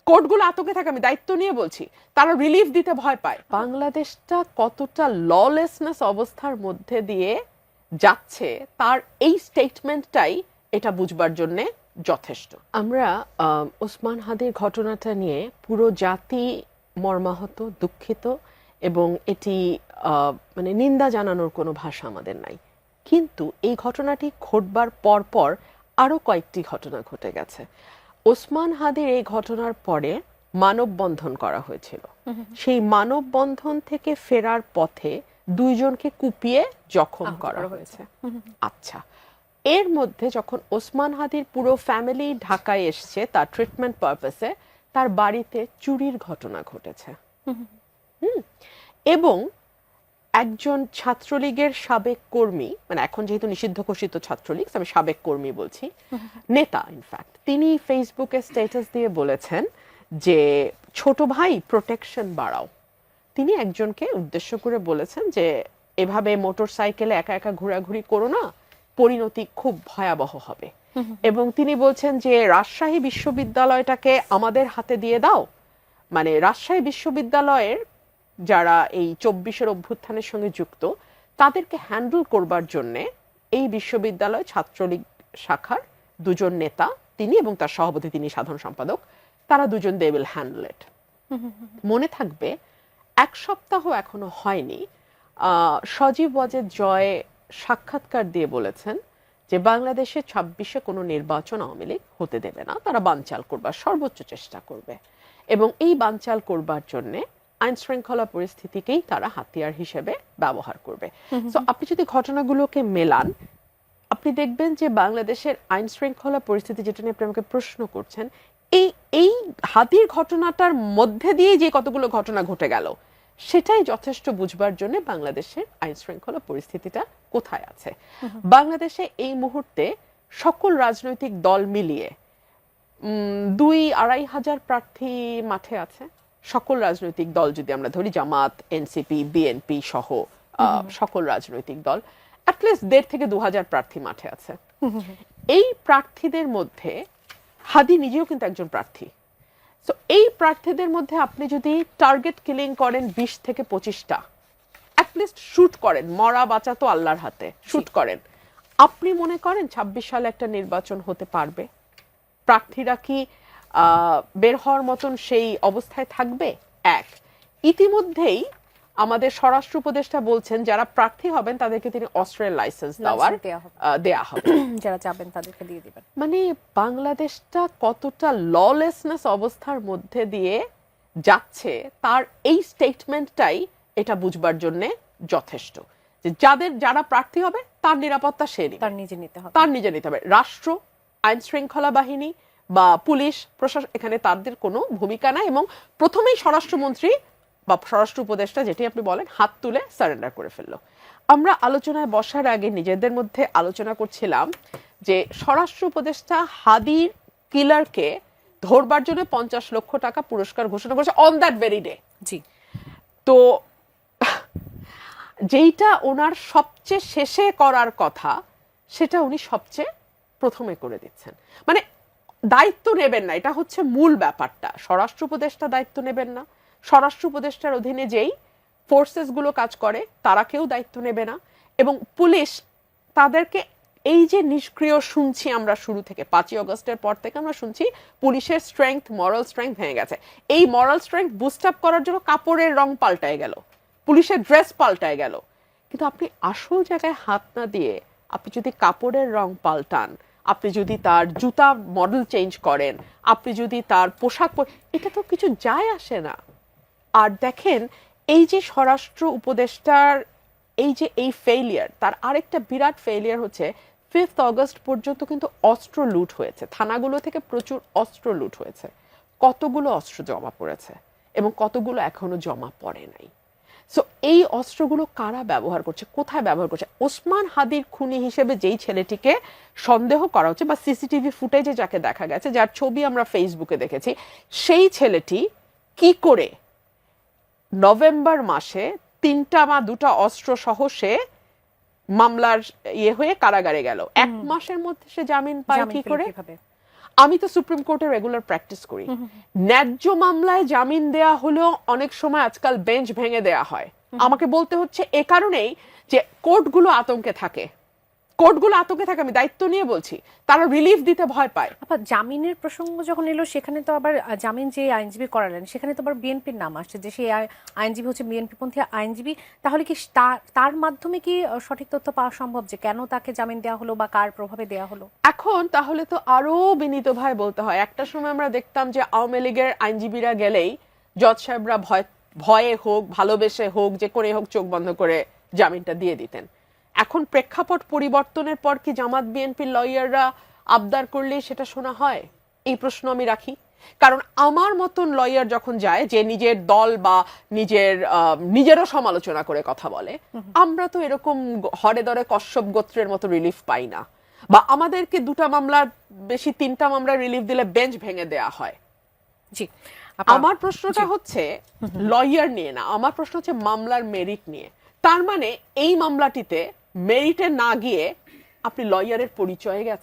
কোর্টগুলো আতঙ্কে থাকে, আমি দায়িত্ব নিয়ে বলছি, তারা রিলিফ দিতে ভয় পায়। বাংলাদেশটা কতটা ললেসনেস অবস্থার মধ্যে দিয়ে যাচ্ছে তার এই স্টেটমেন্টটাই এটা বুঝবার জন্য যথেষ্ট। আমরা ওসমান হাদির ঘটনাটা নিয়ে পুরো জাতি মর্মাহত, দুঃখিত, এবং এটি মানে নিন্দা জানানোর কোনো ভাষা আমাদের নাই। কিন্তু এই ঘটনাটি ঘটবার পর আরো কয়েকটি ঘটনা ঘটে গেছে। ওসমান হাদির এই ঘটনার পরে মানববন্ধন করা হয়েছিল। সেই মানববন্ধন থেকে ফেরার পথে দুইজনকে কুপিয়ে জখম করা হয়েছে। আচ্ছা, এর মধ্যে যখন ওসমান হাদির পুরো ফ্যামিলি ঢাকায় এসছে তার ট্রিটমেন্ট পারপাসে, তার বাড়িতে চুরির ঘটনা ঘটেছে। এবং একজন ছাত্রলীগের সাবেক কর্মী, মানে এখন যেহেতু নিষিদ্ধ ঘোষিত ছাত্রলীগ, আমি সাবেক কর্মী বলছি, নেতা ইনফ্যাক্ট, তিনি ফেসবুকে স্ট্যাটাস দিয়ে বলেছেন যে ছোট ভাই প্রোটেকশন বাড়াও। তিনি একজনকে উদ্দেশ্য করে বলেছেন যে এভাবে মোটর সাইকেলে একা একা ঘোরাঘুরি করো না, পরিণতি খুব ভয়াবহ হবে। এবং তিনি বলছেন যে রাজশাহী বিশ্ববিদ্যালয়টাকে আমাদের হাতে দিয়ে দাও, মানে রাজশাহী বিশ্ববিদ্যালয়ের যারা এই 24-এর অভ্যুত্থানের সঙ্গে যুক্ত তাদেরকে হ্যান্ডেল করবার জন্য এই বিশ্ববিদ্যালয় ছাত্রলীগ শাখার দুজন নেতা, তিনি এবং তার সভাপতি, তিনি সাধারণ সম্পাদক, তারা দুজন দে উইল হ্যান্ডেল ইট। মনে থাকবে এক সপ্তাহ এখনো হয়নি, সজীব ওয়াজেদ জয় সাক্ষাৎকার দিয়ে বলেছেন যে বাংলাদেশে 26-এ কোনো নির্বাচন আওয়ামী লীগ হতে দেবে না, তারা বানচাল করবার সর্বোচ্চ চেষ্টা করবে, এবং এই বানচাল করবার জন্য আইন শৃঙ্খলা পরিস্থিতিকেই তারা হাতিয়ার হিসেবে ব্যবহার করবে। তো আপনি যদি ঘটনাগুলোকে মেলান, আপনি দেখবেন যে বাংলাদেশের আইন শৃঙ্খলা পরিস্থিতি, যেটা নিয়ে আপনি আমাকে প্রশ্ন করছেন, এই হাদির ঘটনাটার মধ্যে দিয়ে যে কতগুলো ঘটনা ঘটে গেল, সেটাই যথেষ্ট বুঝবার জন্য বাংলাদেশের আইন শৃঙ্খলা পরিস্থিতিটা কোথায় আছে। বাংলাদেশে এই মুহূর্তে সকল রাজনৈতিক দল মিলিয়ে 2-2.5 হাজার প্রার্থী মাঠে আছে। সকল রাজনৈতিক দল যদি আমরা ধরি, জামাত, এনসিপি, বিএনপি সহ সকল রাজনৈতিক দল, অ্যাটলিস্ট 1.5 থেকে 2 হাজার প্রার্থী মাঠে আছে। এই প্রার্থীদের মধ্যে হাদি নিজেও কিন্তু একজন প্রার্থী। তো এই প্রার্থীদের মধ্যে আপনি যদি টার্গেট কিলিং করেন 20 থেকে 25টা, অ্যাটলিস্ট শুট করেন, মরা বাঁচা তো আল্লাহর হাতে, শুট করেন, আপনি মনে করেন 26 সালে একটা নির্বাচন হতে পারবে? প্রার্থীরা কি বের হওয়ার মতন সেই অবস্থায় থাকবে? এক, ইতিমধ্যেই আমাদের স্বরাষ্ট্র উপদেষ্টা বলছেন যারা প্রার্থী হবেন তাদেরকে তিনি অস্ত্রের লাইসেন্স দেয়া হবে, যারা চাবেন তাদেরকে দিয়ে দিবেন। মানে বাংলাদেশটা কতটা ললেসনেস অবস্থার মধ্যে দিয়ে যাচ্ছে তার এই স্টেটমেন্টটাই এটা বুঝবার জন্য যথেষ্ট, যে যারা প্রার্থী হবে তার নিরাপত্তা সে নিবে, তার নিজে নিতে হবে। রাষ্ট্র, আইন শৃঙ্খলা বাহিনী বা পুলিশ প্রশাসন, এখানে তাদের কোনো ভূমিকা নাই, এবং প্রথমেই স্বরাষ্ট্রমন্ত্রী বা স্বরাষ্ট্র উপদেষ্টা, যেটি আপনি বলেন, হাত তুলে সারেন্ডার করে ফেললো। আমরা আলোচনায় বসার আগে নিজেদের মধ্যে আলোচনা করছিলাম যে স্বরাষ্ট্র উপদেষ্টা হাদির কিলারকে ধরবার জন্য 50 লক্ষ টাকা পুরস্কার ঘোষণা করেছে অন দ্যাট ভেরি ডে। জি, তো যেইটা ওনার সবচেয়ে শেষে করার কথা সেটা উনি সবচেয়ে প্রথমে করে দিচ্ছেন। মানে দায়িত্ব নেবেন না, এটা হচ্ছে মূল ব্যাপারটা। স্বরাষ্ট্র উপদেষ্টা দায়িত্ব নেবেন না, স্বরাষ্ট্র উপদেষ্টার অধীনে যেই ফোর্সেস গুলো কাজ করে তারা কেউ দায়িত্ব নেবে না, এবং পুলিশ তাদেরকে, এই যে নিষ্ক্রিয় শুনছি আমরা শুরু থেকে, 5ই আগস্টের পর থেকে আমরা শুনছি পুলিশের স্ট্রেংথ, মরাল স্ট্রেংথ ভেঙে গেছে। এই মরাল স্ট্রেংথ বুস্ট আপ করার জন্য কাপড়ের রং পাল্টায় গেল, পুলিশের ড্রেস পাল্টায় গেল, কিন্তু আপনি আসল জায়গায় হাত না দিয়ে আপনি যদি কাপড়ের রং পাল্টান, আপনি যদি তার জুতা মডেল চেঞ্জ করেন, আপনি যদি তার পোশাক, এটা তো কিছু যায় আসে না। আর দেখেন, এই যে স্বরাষ্ট্র উপদেষ্টার এই ফেইলিয়ার, তার আরেকটা বিরাট ফেইলিয়ার হচ্ছে 5 আগস্ট পর্যন্ত কিন্তু অস্ত্র লুট হয়েছে, থানাগুলো থেকে প্রচুর অস্ত্র লুট হয়েছে। কতগুলো অস্ত্র জমা পড়েছে এবং কতগুলো এখনো জমা পড়ে নাই। সো এই অস্ত্রগুলো কারা ব্যবহার করছে, কোথায় ব্যবহার করছে? ওসমান হাদির খুনি হিসেবে যেই ছেলেটিকে সন্দেহ করা হচ্ছে, বা সিসিটিভি ফুটেজে যাকে দেখা গেছে, যার ছবি আমরা ফেসবুকে দেখেছি, সেই ছেলেটি কি করে নভেম্বর মাসে 3টা বা 2টা অস্ত্র সহ সে মামলার হয়ে কারাগারে গেল, 1 মাসের মধ্যে সে জামিন পায় কি করে? আমি তো সুপ্রিম কোর্টে রেগুলার প্র্যাকটিস করি, ন্যায্য মামলায় জামিন দেয়া হলেও অনেক সময় আজকাল বেঞ্চ ভেঙে দেয়া হয়। আমাকে বলতে হচ্ছে এ কারণেই যে কোর্টগুলো আতঙ্কে থাকে, আমি দায়িত্ব নিয়ে বলছি, তারা রিলিফ দিতে ভয় পায়। আবার জামিনের প্রসঙ্গ যখন এলো সেখানে তো আবার জামিন যে আইনজীবী করালেন সেখানে তো আবার বিএনপির নাম আসছে, যে সেই আইনজীবী হচ্ছে বিএনপি পন্থী আইনজীবী। তাহলে কি তার মাধ্যমে কি সঠিক তথ্য পাওয়া সম্ভব যে কেন তাকে জামিন দেওয়া হলো বা কার প্রভাবে দেওয়া হলো? এখন তাহলে তো আরো বিনীত ভাই বলতে হয়, একটা সময় আমরা দেখতাম যে আওয়ামী লীগের আইনজীবীরা গেলেই জজ সাহেবরা ভয়ে হোক ভালোবেসে হোক যে করে হোক চোখ বন্ধ করে জামিনটা দিয়ে দিতেন। এখন প্রেক্ষাপট পরিবর্তনের পর কি জামাত বিএনপির লয়াররা আবদার করলে সেটা শোনা হয়? এই প্রশ্ন আমি রাখি। কারণ আমার মতন লয়ার যখন যায় যে নিজের দল বা নিজেরও সমালোচনা করে কথা বলে, আমরা তো এরকম হরে দরে কশ্যপ গোত্রের মতো রিলিফ পাই না, বা আমাদেরকে 2টা মামলার বেশি 3টা মামলা রিলিফ দিলে বেঞ্চ ভেঙে দেয়া হয়। জি, আমার প্রশ্নটা হচ্ছে লয়ার নিয়ে না, আমার প্রশ্ন হচ্ছে মামলার মেরিট নিয়ে। তার মানে এই মামলাটিতে মেরিটে না গিয়ে আপনি লয়ারের পরিচয়ে গেছেন।